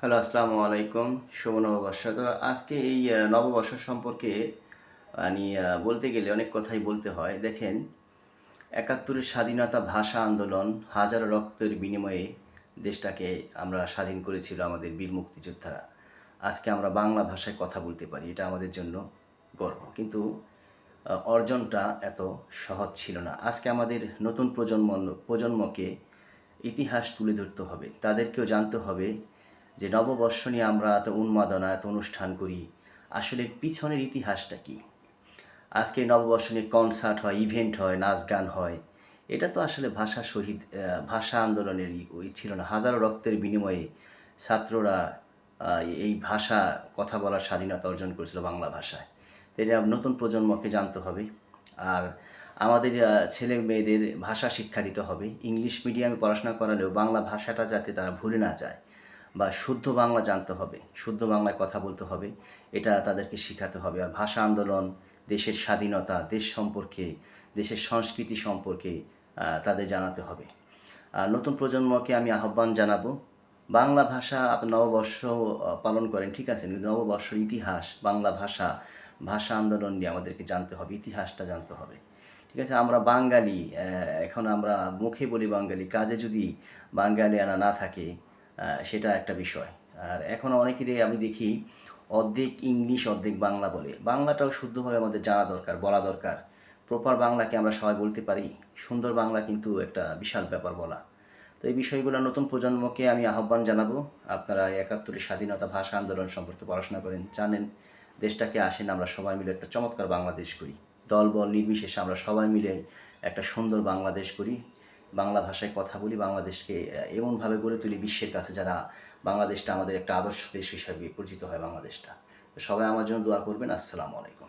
Hello, আসসালামু আলাইকুম। শুভ নববর্ষ। তো আজকে এই নববর্ষ সম্পর্কে বলতে গেলে অনেক কথাই বলতে হয়। দেখেন, ৭১-এর স্বাধীনতা ভাষা আন্দোলন, হাজারো রক্তের বিনিময়ে দেশটাকে আমরা স্বাধীন করেছিল আমাদের বীর মুক্তিযোদ্ধারা। আজকে আমরা বাংলা ভাষায় কথা বলতে পারি। এটা আমাদের জন্য গর্ব। কিন্তু অর্জনটা এত সহজ ছিল না। আজকে আমাদের নতুন প্রজন্মকে ইতিহাস তুলে ধরতে হবে। তাদেরকেও জানতে হবে যে নববর্ষ নিয়ে আমরা এত উন্মাদনা, এত অনুষ্ঠান করি। আসলে পিছনের ইতিহাসটা কী? আজকে নববর্ষ নিয়ে কনসার্ট হয়, ইভেন্ট হয়, নাচ গান হয়। এটা তো আসলে ভাষা আন্দোলনেরই ছিল না। হাজারো রক্তের বিনিময়ে ছাত্ররা এই ভাষা কথা বলার স্বাধীনতা অর্জন করেছিল বাংলা ভাষায়। তো এটা নতুন প্রজন্মকে জানতে হবে। আর আমাদের ছেলে মেয়েদের ভাষা শিক্ষা দিতে হবে। ইংলিশ মিডিয়ামে পড়াশোনা করালেও বাংলা ভাষাটা যাতে তারা ভুলে না যায় বা শুদ্ধ বাংলা জানতে হবে, শুদ্ধ বাংলায় কথা বলতে হবে, এটা তাদেরকে শেখাতে হবে। আর ভাষা আন্দোলন, দেশের স্বাধীনতা, দেশ সম্পর্কে, দেশের সংস্কৃতি সম্পর্কে তাদের জানাতে হবে। আর নতুন প্রজন্মকে আমি আহ্বান জানাবো, বাংলা ভাষা আপনি নববর্ষ পালন করেন, ঠিক আছে, কিন্তু নববর্ষর ইতিহাস, বাংলা ভাষা, ভাষা আন্দোলন নিয়ে আমাদেরকে জানতে হবে, ইতিহাসটা জানতে হবে। ঠিক আছে, আমরা বাঙালি, এখন আমরা মুখে বলি বাঙালি, কাজে যদি বাঙালিয়ানা না থাকে সেটা একটা বিষয়। আর এখন অনেকেরই আমি দেখি অর্ধেক ইংলিশ অর্ধেক বাংলা বলে। বাংলাটাও শুদ্ধভাবে আমাদের জানা দরকার, বলা দরকার। প্রপার বাংলাকে আমরা সবাই বলতে পারি, সুন্দর বাংলা কিন্তু একটা বিশাল ব্যাপার বলা। তো এই বিষয়গুলো নতুন প্রজন্মকে আমি আহ্বান জানাবো, আপনারা ৭১-এর স্বাধীনতা ভাষা আন্দোলন সম্পর্কে পড়াশোনা করেন, জানেন, দেশটাকে আসেন আমরা সবাই মিলে একটা চমৎকার বাংলাদেশ করি। দলবল নির্বিশেষে আমরা সবাই মিলে একটা সুন্দর বাংলাদেশ করি, বাংলা ভাষায় কথা বলি, বাংলাদেশকে এমনভাবে গড়ে তুলি বিশ্বের কাছে যারা বাংলাদেশটা আমাদের একটা আদর্শ দেশ হিসাবে পরিচিত হয় বাংলাদেশটা। তো সবাই আমার জন্য দোয়া করবেন। আসসালামু আলাইকুম।